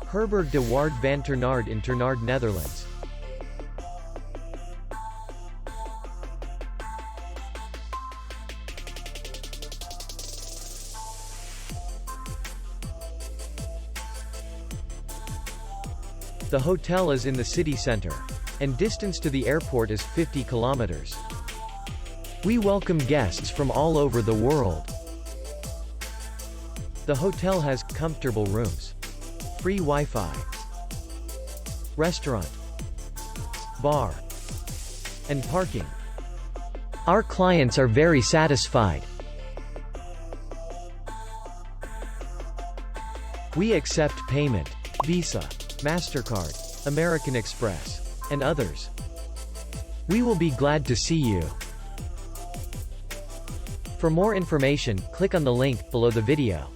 Herberg de Waard van Ternaard in Ternaard, Netherlands. The hotel is in the city center, and distance to the airport is 50 kilometers. We welcome guests from all over the world. The hotel has comfortable rooms, free Wi-Fi, restaurant, bar, and parking. Our clients are very satisfied. We accept payment, Visa, MasterCard, American Express, and others. We will be glad to see you. For more information, click on the link below the video.